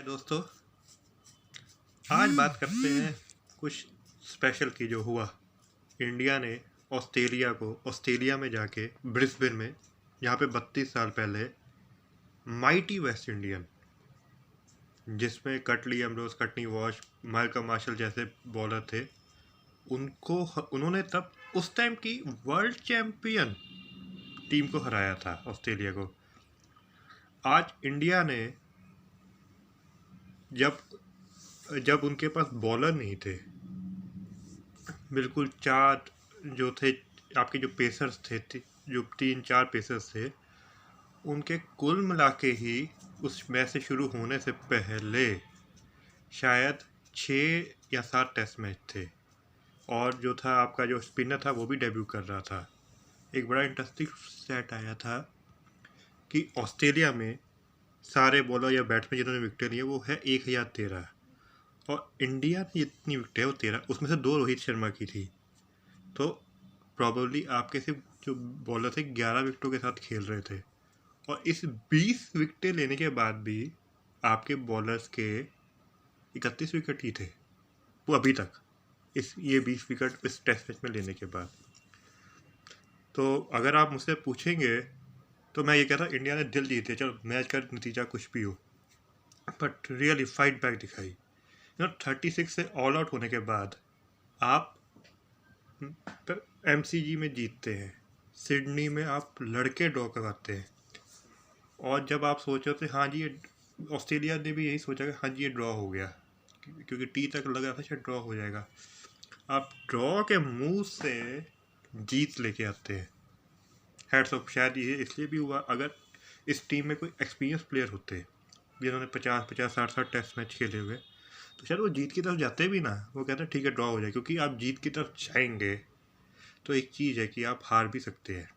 दोस्तों, आज बात करते हैं कुछ स्पेशल की जो हुआ। इंडिया ने ऑस्ट्रेलिया में जाके ब्रिस्बेन में, यहाँ पे 32 साल पहले माइटी वेस्ट इंडियन, जिसमें Curtly Ambrose, Courtney Walsh, Malcolm Marshall जैसे बॉलर थे, उन्होंने तब उस टाइम की वर्ल्ड चैंपियन टीम को हराया था, ऑस्ट्रेलिया को। आज इंडिया ने जब जब उनके पास बॉलर नहीं थे, बिल्कुल चार जो थे आपके जो पेसर्स थे, जो 3-4 पेसर्स थे, उनके कुल मिला के ही उस मैच से शुरू होने से पहले शायद 6 या 7 टेस्ट मैच थे। और जो था आपका जो स्पिनर था वो भी डेब्यू कर रहा था। एक बड़ा इंटरेस्टिंग सेट आया था कि ऑस्ट्रेलिया में सारे बॉलर या बैट्समैन जिन्होंने विकेट लिए वो है 1013, और इंडिया ने जितनी विकेट है वो 13, उसमें से 2 रोहित शर्मा की थी। तो प्रॉबली आपके सिर्फ जो बॉलर थे 11 विकेटों के साथ खेल रहे थे, और इस 20 विकेटें लेने के बाद भी आपके बॉलर्स के 31 विकेट ही थे वो अभी तक, ये 20 विकेट इस टेस्ट मैच में लेने के बाद। तो अगर आप मुझसे पूछेंगे तो मैं ये कहता इंडिया ने दिल जीते, चलो मैच का नतीजा कुछ भी हो, बट रियली फाइट बैक दिखाई। 36 से ऑल आउट होने के बाद आप MCG में जीतते हैं, सिडनी में आप लड़के ड्रॉ करवाते हैं, और जब आप सोच रहे थे हाँ जी ये, ऑस्ट्रेलिया ने भी यही सोचा कि हाँ जी ये ड्रॉ हो गया, क्योंकि टी तक लग रहा था शायद ड्रॉ हो जाएगा, आप ड्रॉ के मुंह से जीत लेके आते हैं। Heads of. शायद ये इसलिए भी हुआ, अगर इस टीम में कोई एक्सपीरियंस प्लेयर होते जिन्होंने 50-60 टेस्ट मैच खेले हुए, तो शायद वो जीत की तरफ जाते भी ना, वो कहते ठीक है ड्रॉ हो जाए, क्योंकि आप जीत की तरफ जाएंगे तो एक चीज़ है कि आप हार भी सकते हैं।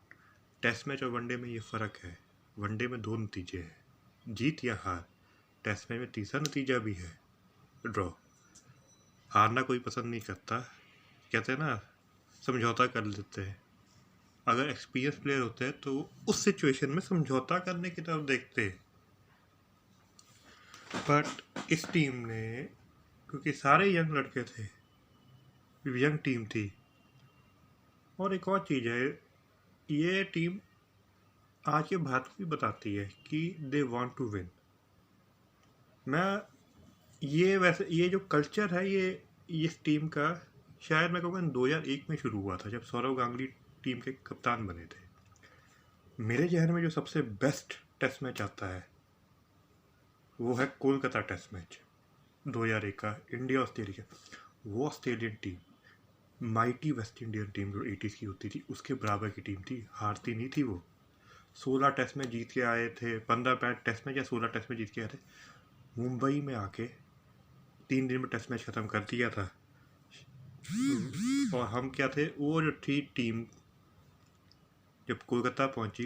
टेस्ट मैच और वनडे में ये फ़र्क है, वनडे में 2 नतीजे हैं, जीत या हार। टेस्ट मैच में तीसरा नतीजा भी है, ड्रॉ। हारना कोई पसंद नहीं करता, कहते हैं ना समझौता कर लेते हैं। अगर एक्सपीरियंस प्लेयर होते हैं तो उस सिचुएशन में समझौता करने की तरफ देखते हैं, बट इस टीम ने, क्योंकि सारे यंग लड़के थे, यंग टीम थी, और एक और चीज़ है, ये टीम आज के भारत को भी बताती है कि दे वांट टू विन। मैं ये जो कल्चर है ये इस टीम का, शायद मैं कहूँगा 2001 में शुरू हुआ था, जब सौरव गांगुली टीम के कप्तान बने थे। मेरे जहन में जो सबसे बेस्ट टेस्ट मैच आता है वो है कोलकाता टेस्ट मैच 2001 का, इंडिया ऑस्ट्रेलिया। वो Australian team mighty West Indian team जो 80s की होती थी उसके बराबर की टीम थी, हारती नहीं थी वो। 16 टेस्ट में जीत के आए थे, 15 टेस्ट में या 16 टेस्ट में जीत के आए थे। मुंबई में आके 3 दिन में टेस्ट मैच ख़त्म कर दिया था। और हम क्या थे, वो जो थी टीम जब कोलकाता पहुंची,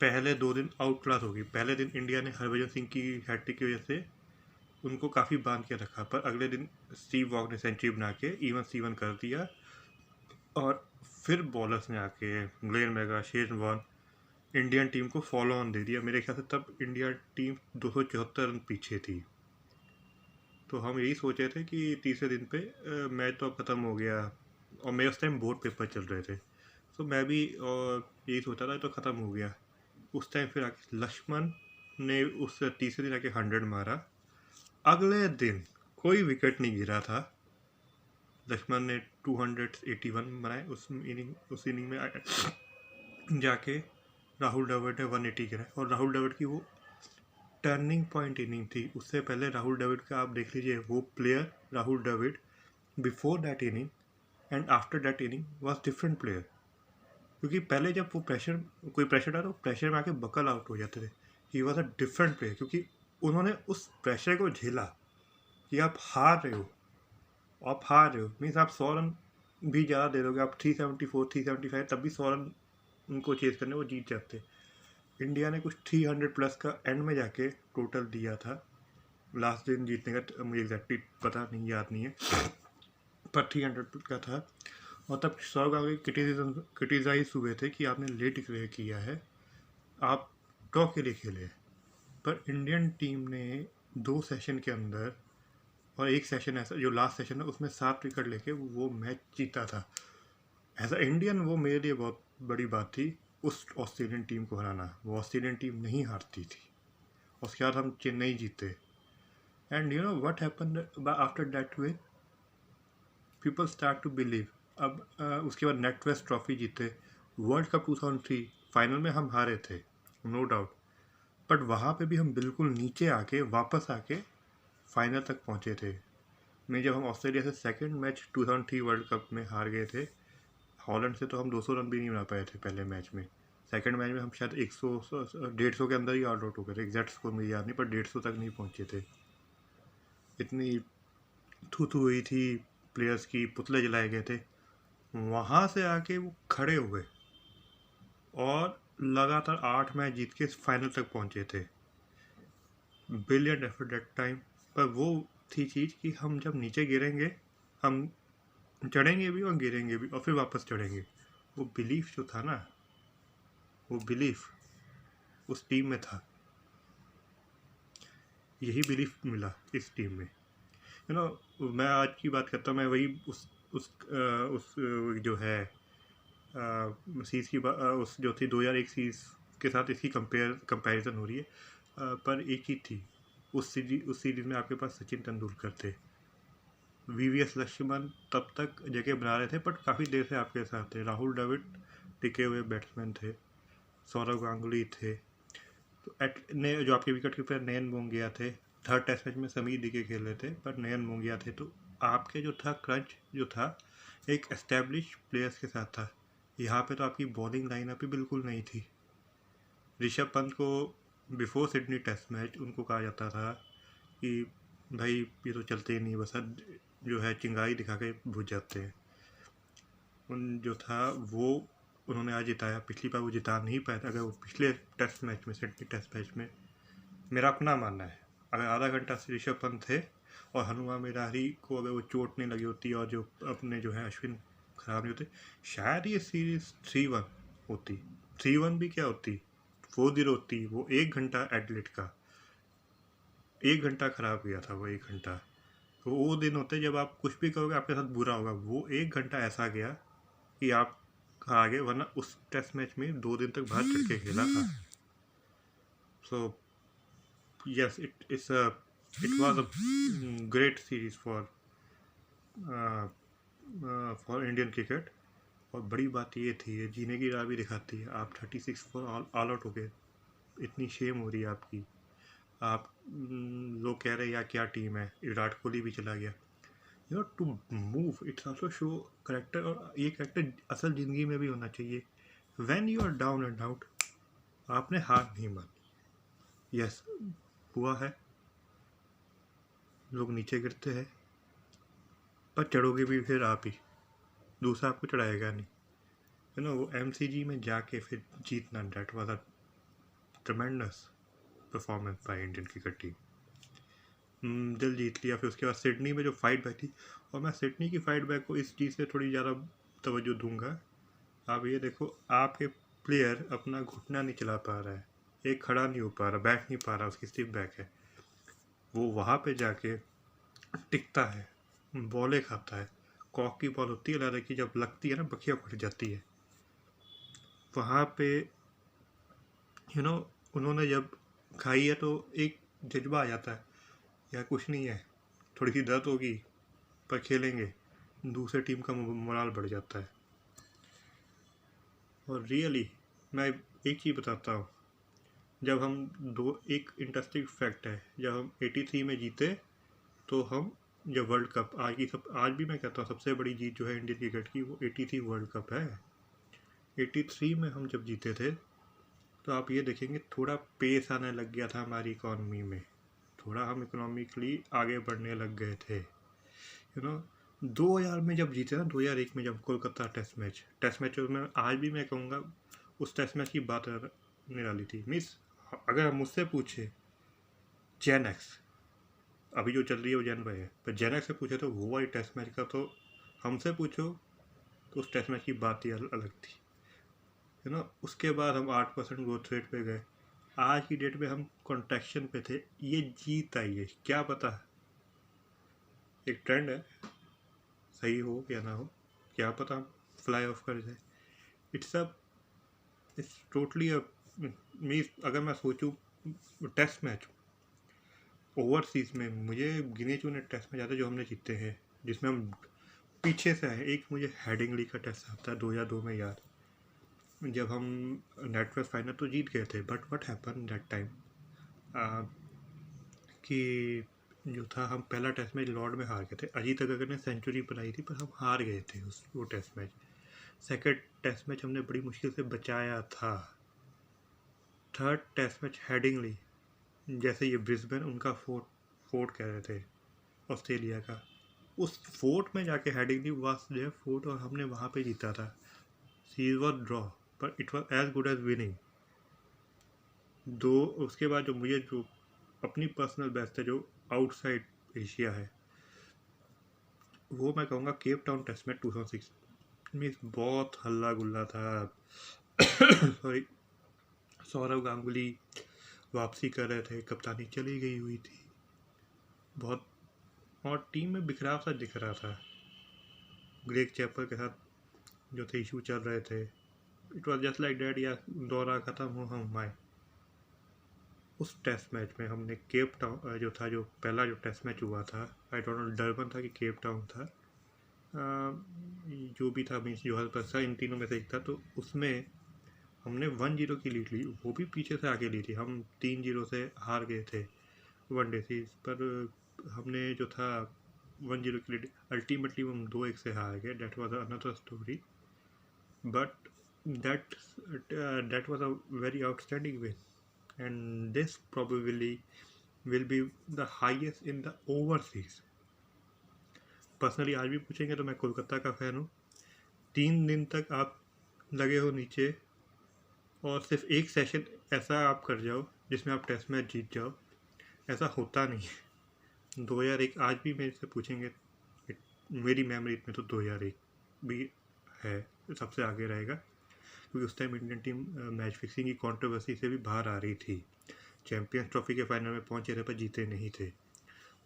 पहले 2 दिन आउट क्लास हो गई। पहले दिन इंडिया ने हरभजन सिंह की हैट्रिक की वजह से उनको काफ़ी बांध के रखा, पर अगले दिन स्टीव वॉग ने सेंचुरी बना के इवन सीवन कर दिया, और फिर बॉलर्स ने आके Glenn McGrath, Shane Warne, Indian team को फॉलो ऑन दे दिया। मेरे ख्याल से तब इंडिया टीम 274 रन पीछे थी। तो हम यही सोच रहे थे कि तीसरे दिन पे मैच तो अब ख़त्म हो गया, और मेरे उस टाइम बोर्ड पेपर चल रहे थे, तो मैं भी यही सोचा था तो ख़त्म हो गया। उस टाइम फिर आके लक्ष्मण ने उस तीसरे दिन आके 100 मारा। अगले दिन कोई विकेट नहीं गिरा था, लक्ष्मण ने 281 बनाए उस इनिंग में जाके। राहुल द्रविड़ ने 180 गिराए, और राहुल द्रविड़ की वो टर्निंग पॉइंट इनिंग थी। उससे पहले राहुल द्रविड़ का आप देख लीजिए, वो player Rahul Dravid before that inning and after that inning was different player, क्योंकि पहले जब वो कोई प्रेशर था तो प्रेशर में आके बकल आउट हो जाते थे। He was a different player, क्योंकि उन्होंने उस प्रेशर को झेला कि आप हार रहे हो, मीन्स आप 100 रन भी ज़्यादा दे दोगे, आप 374 375, तब भी 100 रन उनको चेज करने वो जीत जाते। इंडिया ने कुछ 300 प्लस का एंड में जाके टोटल दिया था, लास्ट दिन जीतने का मुझे एग्जैक्टली पता नहीं, याद नहीं है, पर 300 का था। और तब सौरव गांगुली क्रिटिसाइज हुए थे कि आपने लेट डिक्लेयर किया है, आप ड्रॉ के लिए खेले। पर इंडियन टीम ने 2 सेशन के अंदर, और एक सेशन ऐसा जो लास्ट सेशन है उसमें 7 विकेट लेके वो मैच जीता था। एज अ इंडियन वो मेरे लिए बहुत बड़ी बात थी, उस ऑस्ट्रेलियन टीम को हराना। वो ऑस्ट्रेलियन टीम नहीं हारती थी। उसके बाद हम चेन्नई जीते, and you know what happened after that way, people start to believe. अब उसके बाद नेट वेस्ट ट्रॉफी जीते, वर्ल्ड कप 2003 फाइनल में हम हारे थे, नो डाउट, बट वहाँ पे भी हम बिल्कुल नीचे आके वापस आके फाइनल तक पहुँचे थे। मैं जब हम ऑस्ट्रेलिया से सेकंड मैच 2003 वर्ल्ड कप में हार गए थे हॉलैंड से, तो हम 200 रन भी नहीं बना पाए थे पहले मैच में। सेकंड मैच में हम शायद 100 150 के अंदर ही आउट आउट हो गए थे, एग्जैक्ट स्कोर मुझे याद नहीं, पर 150 तक नहीं पहुँचे थे। इतनी थू हुई थी, प्लेयर्स की पुतले जलाए गए थे। वहाँ से आके वो खड़े हुए और लगातार 8 मैच जीत के फाइनल तक पहुँचे थे। Brilliant effort that time. पर वो थी चीज़ कि हम जब नीचे गिरेंगे, हम चढ़ेंगे भी और गिरेंगे भी और फिर वापस चढ़ेंगे। वो बिलीफ जो था ना, वो बिलीफ उस टीम में था। यही बिलीफ मिला इस टीम में। यू नो मैं आज की बात करता हूँ, मैं वही उस जो है सीरीज़ की उस जो थी 2001 सीरीज़ के साथ इसकी कंपैरिजन हो रही है। पर एक ही थी, उस सीरीज़ में आपके पास सचिन तेंदुलकर थे, वीवीएस लक्ष्मण तब तक जगह बना रहे थे, बट काफ़ी देर से आपके साथ थे। राहुल द्रविड़ टिके हुए बैट्समैन थे, सौरव गांगुली थे, तो जो आपके विकेट कीपर नयन मोंगिया थे। थर्ड टेस्ट मैच में समीर दिके खेल रहे थे, पर नयन मोंगिया थे। तो आपके जो था क्रंच जो था एक एस्टेब्लिश प्लेयर्स के साथ था। यहाँ पे तो आपकी बॉलिंग लाइनअप ही बिल्कुल नहीं थी। ऋषभ पंत को बिफोर सिडनी टेस्ट मैच उनको कहा जाता था कि भाई ये तो चलते ही नहीं, बस जो है चिंगारी दिखा के भूल जाते हैं। उन जो था वो उन्होंने आज जिताया, पिछली बार वो जिता नहीं पाया था। अगर वो पिछले टेस्ट मैच में, सिडनी टेस्ट मैच में, मेरा अपना मानना है, अगर आधा घंटा से ऋषभ पंत थे और हनुमा विहारी को अगर वो चोट नहीं लगी होती और जो अपने जो है अश्विन खराब नहीं होते, शायद ये सीरीज 3-1 होती। 3-1 भी क्या होती, 4-0 होती। वो 1 घंटा एडलेट का 1 घंटा खराब गया था। वो 1 घंटा, तो वो दिन होते जब आप कुछ भी करोगे आपके साथ बुरा होगा। वो 1 घंटा ऐसा गया कि आप आगे, वरना उस टेस्ट मैच में 2 दिन तक बाहर चढ़ के खेला था। सो yes, it was a great series for Indian cricket. और बड़ी बात ये थी, ये जीने की राह भी दिखाती है। आप 36 फॉर ऑल आउट हो गए, इतनी शेम हो रही है आपकी। आप लोग कह रहे हैं यार क्या टीम है, विराट कोहली भी चला गया। You know to move, it's also show character, और ये करेक्टर असल ज़िंदगी में भी होना चाहिए। When you are down and out, आपने हार नहीं मानी। यस, हुआ है, लोग नीचे गिरते हैं, पर चढ़ोगे भी फिर आप ही, दूसरा आपको चढ़ाएगा नहीं। यू नो वो MCG में जाके फिर जीतना, that was a ट्रेमेंडस performance by Indian cricket team. दिल जीत लिया। फिर उसके बाद सिडनी में जो फाइट बैक थी, और मैं सिडनी की फाइट बैक को इस चीज़ से थोड़ी ज़्यादा तवज्जो दूंगा। आप ये देखो, आपके प्लेयर अपना घुटना नहीं चला पा रहा है, एक खड़ा नहीं हो पा रहा, बैठ नहीं पा रहा, उसकी स्टिफ बैक है, वो वहाँ पे जाके टिकता है, बॉलें खाता है। कॉक की बॉल होती है लहरा की, जब लगती है ना बखिया फट जाती है। वहाँ पे यू नो उन्होंने जब खाई है तो एक जज्बा आ जाता है, या कुछ नहीं है, थोड़ी सी दर्द होगी पर खेलेंगे, दूसरे टीम का मोराल बढ़ जाता है। और रियली मैं एक चीज़ बताता हूँ, जब हम एक इंटरेस्टिंग फैक्ट है, जब हम 83 में जीते, तो हम जब वर्ल्ड कप आज भी मैं कहता हूँ सबसे बड़ी जीत जो है इंडियन क्रिकेट की, वो 83 वर्ल्ड कप है। 83 में हम जब जीते थे, तो आप ये देखेंगे थोड़ा पेस आने लग गया था हमारी इकॉनमी में, थोड़ा हम इकोनॉमिकली आगे बढ़ने लग गए थे। यू नो 2000 में जब जीते ना, 2001 में जब कोलकाता टेस्ट मैच में आज भी मैं कहूँगा उस टेस्ट मैच की बात निराली थी। मिस अगर हम मुझसे पूछे जेन एक्स अभी जो चल रही है वो जेन भाई है, पर जेन एक्स से पूछे तो वो वाली टेस्ट मैच का, तो हमसे पूछो तो उस टेस्ट मैच की बात ही अलग थी। यू नो उसके बाद हम 8% ग्रोथ रेट पे गए, आज की डेट में हम कॉन्ट्रैक्शन पे थे, ये जीत आई है, क्या पता। एक ट्रेंड है, सही हो या ना हो, क्या पता हम फ्लाई ऑफ कर जाए। It's a it's totally a means, अगर मैं सोचूं टेस्ट मैच ओवरसीज में, मुझे गिने चुने टेस्ट मैच आते हैं जो हमने जीते हैं, जिसमें हम पीछे से आए। एक मुझे हेडिंगली का टेस्ट आता है 2002 में याद, जब हम नेटवर्क फाइनल तो जीत गए थे, but what happen that time कि जो था, हम पहला टेस्ट मैच लॉर्ड में हार गए थे। अजीत अगर ने सेंचुरी बनाई थी पर हम हार गए थे वो test match. Second test match हमने बड़ी मुश्किल से बचाया था। थर्ड टेस्ट मैच हेडिंगली, जैसे ये ब्रिस्बेन उनका फोर्ट कह रहे थे ऑस्ट्रेलिया का, उस फोर्ट में जाके हेडिंगली वाज देयर फोर्ट और हमने वहाँ पे जीता था। सीरीज वॉज ड्रॉ पर it was as good as winning. उसके बाद जो मुझे जो अपनी पर्सनल बेस्ट है जो आउटसाइड एशिया है, वो मैं कहूँगा केप टाउन टेस्ट मैच 2006 में। बहुत हल्ला गुल्ला था सॉरी, सौरव गांगुली वापसी कर रहे थे, कप्तानी चली गई हुई थी बहुत, और टीम में बिखराव सा दिख रहा था। ग्रेग चैपल के साथ जो थे इशू चल रहे थे। It was just like that, या दौरा ख़त्म हो हम आए। उस टेस्ट मैच में हमने केप टाउन जो था, जो पहला जो टेस्ट मैच हुआ था, आई डोंट नो डरबन था कि केप टाउन था, जो भी था, मीन्स जोहान्सबर्ग था, इन तीनों में से एक था। तो उसमें हमने 1-0 की लीड ली, वो भी पीछे से आगे ली थी। हम 3-0 से हार गए थे वनडे सीरीज पर, हमने जो था 1-0 की लीड, अल्टीमेटली हम 2-1 से हार गए। That was another story, but that was a very outstanding win, and this probably will be the highest in the overseas. Personally आज भी पूछेंगे तो मैं कोलकाता का फ़ैन हूँ। 3 दिन तक आप लगे हो नीचे और सिर्फ एक सेशन ऐसा आप कर जाओ जिसमें आप टेस्ट मैच जीत जाओ, ऐसा होता नहीं है। 2001 आज भी मेरे से पूछेंगे, मेरी मेमोरी में तो 2001 भी है, सबसे आगे रहेगा, क्योंकि उस time Indian team match fixing की कंट्रोवर्सी से भी बाहर आ रही थी। चैंपियंस ट्रॉफी के फाइनल में पहुंचे थे पर जीते नहीं थे।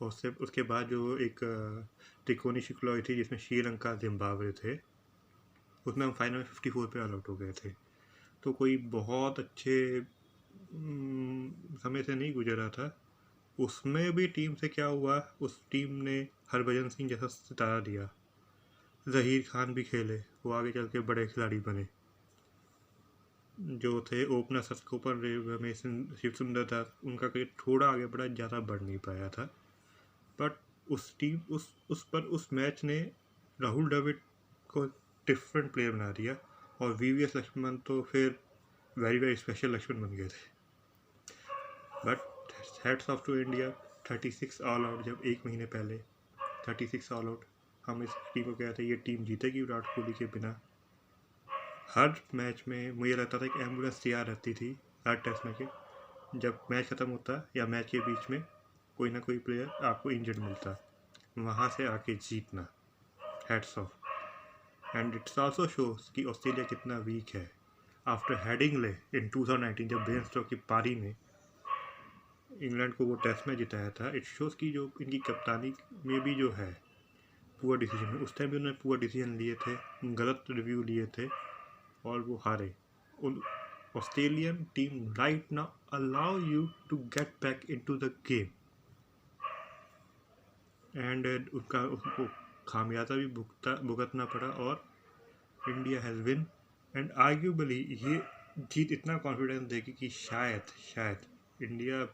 और उसके बाद जो एक त्रिकोणी शिकला हुई थी जिसमें श्रीलंका जिम्बाब्वे थे, उसमें हम फाइनल में 54 पे ऑल आउट हो गए थे। तो कोई बहुत अच्छे समय से नहीं गुजरा था। उसमें भी टीम से क्या हुआ, उस टीम ने हरभजन सिंह जैसा सितारा दिया, जहीर खान भी खेले, वो आगे चल के बड़े खिलाड़ी बने। जो थे ओपनर सस्कोपर रमेश शिव सुंदर दास, उनका कहीं थोड़ा आगे बढ़ा, ज़्यादा बढ़ नहीं पाया था। बट उस मैच ने राहुल द्रविड़ को डिफरेंट प्लेयर बना दिया, और वीवीएस लक्ष्मण तो फिर वेरी वेरी स्पेशल लक्ष्मण बन गए थे। But hats off to India, 36 all out, जब एक महीने पहले 36 ऑल आउट, हम इस टीम को कहते हैं ये टीम जीतेगी विराट कोहली के बिना। हर मैच में मुझे लगता था कि एम्बुलेंस तैयार रहती थी हर टेस्ट में के, जब मैच ख़त्म होता या मैच के बीच में कोई ना कोई प्लेयर आपको इंजर्ड मिलता, वहाँ से आके जीतना, hats off. And it's also shows कि ऑस्ट्रेलिया कितना वीक है। आफ्टर हेडिंगले इन 2019, जब बेन स्टोक्स की पारी में इंग्लैंड को वो टेस्ट में जिताया था, इट शोज़ कि जो इनकी कप्तानी में भी जो है पुअर डिसीजन, उस टाइम भी उन्होंने पुअर डिसीजन लिए थे, गलत रिव्यू लिए थे और वो हारे। Australian team right now allow you to get back into the game, and उनको खामियाजा भी भुगतना पड़ा, और India has win. And arguably ये जीत इतना कॉन्फिडेंस देगी कि शायद India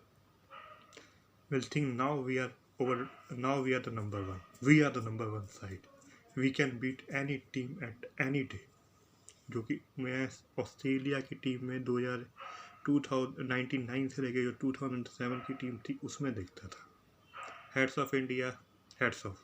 will think now we are the number one, we are the number one side, we can beat any team at any day। जो कि मैं ऑस्ट्रेलिया की टीम में 2099 से लेकर जो 2007 की टीम थी उसमें देखता था। Heads of India, heads of.